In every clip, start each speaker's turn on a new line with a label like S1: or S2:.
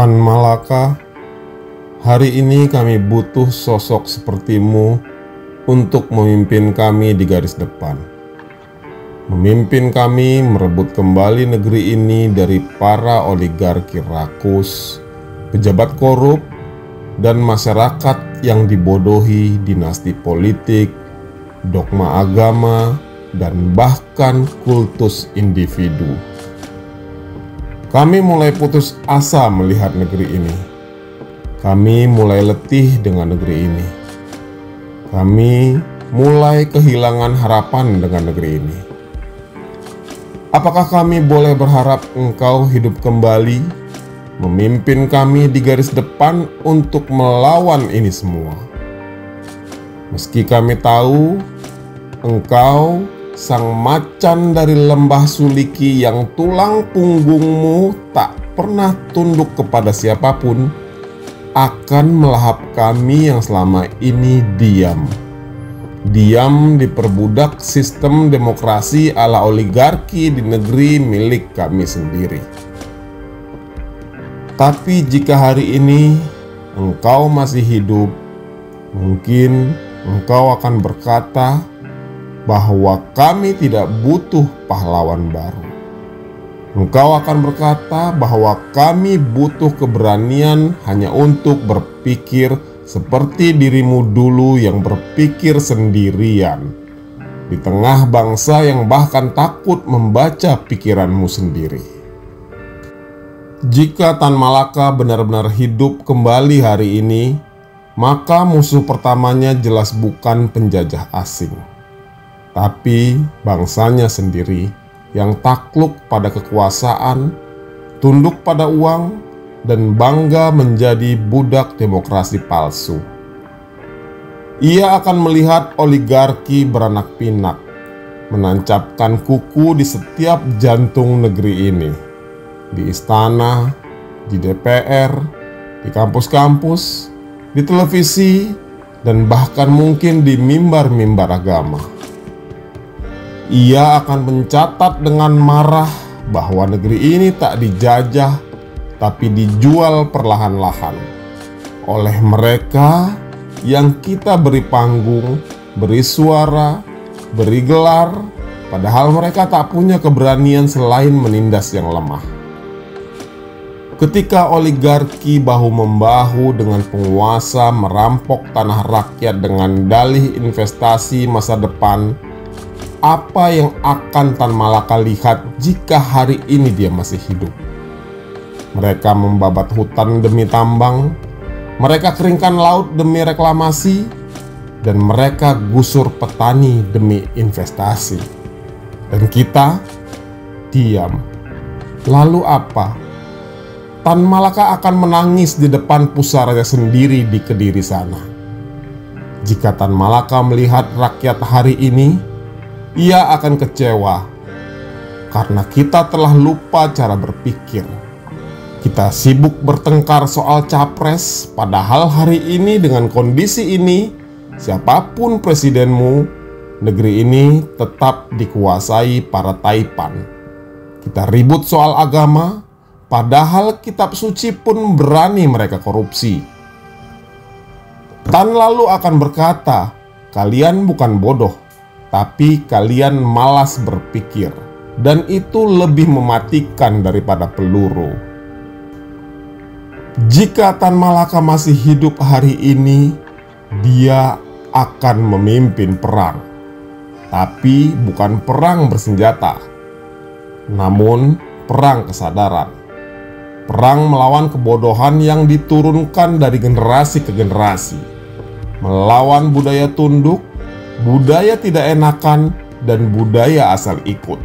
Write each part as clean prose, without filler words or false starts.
S1: Tan Malaka, hari ini kami butuh sosok sepertimu untuk memimpin kami di garis depan. Memimpin kami merebut kembali negeri ini dari para oligarki rakus, pejabat korup, dan masyarakat yang dibodohi dinasti politik, dogma agama, dan bahkan kultus individu. Kami mulai putus asa melihat negeri ini. Kami mulai letih dengan negeri ini. Kami mulai kehilangan harapan dengan negeri ini. Apakah kami boleh berharap Engkau hidup kembali, memimpin kami di garis depan untuk melawan ini semua? Meski kami tahu Engkau sang macan dari lembah Suliki yang tulang punggungmu tak pernah tunduk kepada siapapun, akan melahap kami yang selama ini diam diperbudak sistem demokrasi ala oligarki di negeri milik kami sendiri. Tapi jika hari ini Engkau masih hidup, mungkin Engkau akan berkata bahwa kami tidak butuh pahlawan baru. Engkau akan berkata bahwa kami butuh keberanian hanya untuk berpikir seperti dirimu dulu yang berpikir sendirian, di tengah bangsa yang bahkan takut membaca pikiranmu sendiri. Jika Tan Malaka benar-benar hidup kembali hari ini, maka musuh pertamanya jelas bukan penjajah asing, tapi bangsanya sendiri yang takluk pada kekuasaan, tunduk pada uang, dan bangga menjadi budak demokrasi palsu. Ia akan melihat oligarki beranak pinak, menancapkan kuku di setiap jantung negeri ini, di istana, di DPR, di kampus-kampus, di televisi, dan bahkan mungkin di mimbar-mimbar agama. Ia akan mencatat dengan marah bahwa negeri ini tak dijajah, tapi dijual perlahan-lahan oleh mereka yang kita beri panggung, beri suara, beri gelar, padahal mereka tak punya keberanian selain menindas yang lemah. Ketika oligarki bahu-membahu dengan penguasa merampok tanah rakyat dengan dalih investasi masa depan, apa yang akan Tan Malaka lihat jika hari ini dia masih hidup? Mereka membabat hutan demi tambang, mereka keringkan laut demi reklamasi, dan mereka gusur petani demi investasi. Dan kita diam. Lalu apa? Tan Malaka akan menangis di depan pusaranya sendiri di Kediri sana. Jika Tan Malaka melihat rakyat hari ini, ia akan kecewa karena kita telah lupa cara berpikir. Kita sibuk bertengkar soal capres, padahal hari ini dengan kondisi ini, siapapun presidenmu, negeri ini tetap dikuasai para taipan. Kita ribut soal agama, padahal kitab suci pun berani mereka korupsi. Tan lalu akan berkata, kalian bukan bodoh, tapi kalian malas berpikir, dan itu lebih mematikan daripada peluru. Jika Tan Malaka masih hidup hari ini, dia akan memimpin perang, tapi bukan perang bersenjata, namun perang kesadaran. Perang melawan kebodohan yang diturunkan dari generasi ke generasi, melawan budaya tunduk, budaya tidak enakan, dan budaya asal ikut.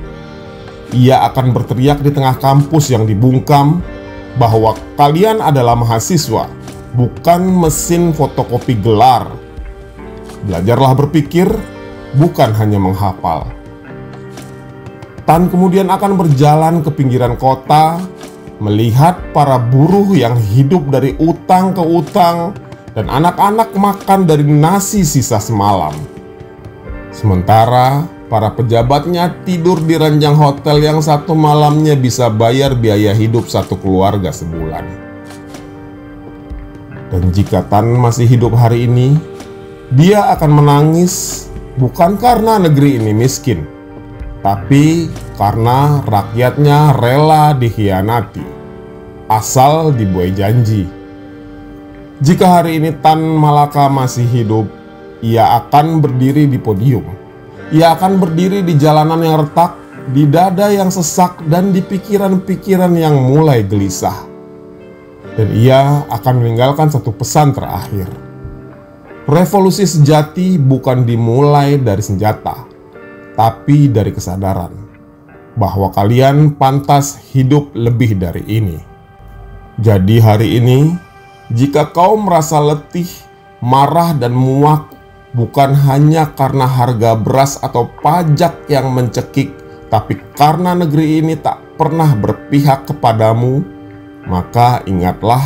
S1: Ia akan berteriak di tengah kampus yang dibungkam bahwa kalian adalah mahasiswa, bukan mesin fotokopi gelar. Belajarlah berpikir, bukan hanya menghafal. Tan kemudian akan berjalan ke pinggiran kota, melihat para buruh yang hidup dari utang ke utang, dan anak-anak makan dari nasi sisa semalam. Sementara para pejabatnya tidur di ranjang hotel yang satu malamnya bisa bayar biaya hidup satu keluarga sebulan. Dan jika Tan masih hidup hari ini, dia akan menangis bukan karena negeri ini miskin, tapi karena rakyatnya rela dikhianati, asal dibuai janji. Jika hari ini Tan Malaka masih hidup, ia akan berdiri di podium. Ia akan berdiri di jalanan yang retak, di dada yang sesak, dan di pikiran-pikiran yang mulai gelisah. Dan ia akan meninggalkan satu pesan terakhir. Revolusi sejati bukan dimulai dari senjata, tapi dari kesadaran bahwa kalian pantas hidup lebih dari ini. Jadi hari ini, jika kau merasa letih, marah, dan muak, bukan hanya karena harga beras atau pajak yang mencekik, tapi karena negeri ini tak pernah berpihak kepadamu, maka ingatlah,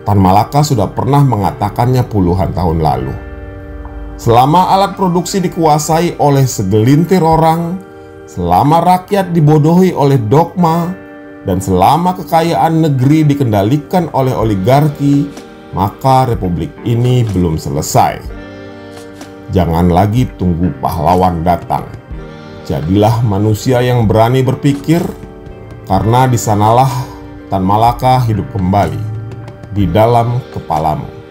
S1: Tan Malaka sudah pernah mengatakannya puluhan tahun lalu. Selama alat produksi dikuasai oleh segelintir orang, selama rakyat dibodohi oleh dogma, dan selama kekayaan negeri dikendalikan oleh oligarki, maka republik ini belum selesai. Jangan lagi tunggu pahlawan datang. Jadilah manusia yang berani berpikir, karena di sanalah Tan Malaka hidup kembali di dalam kepalamu.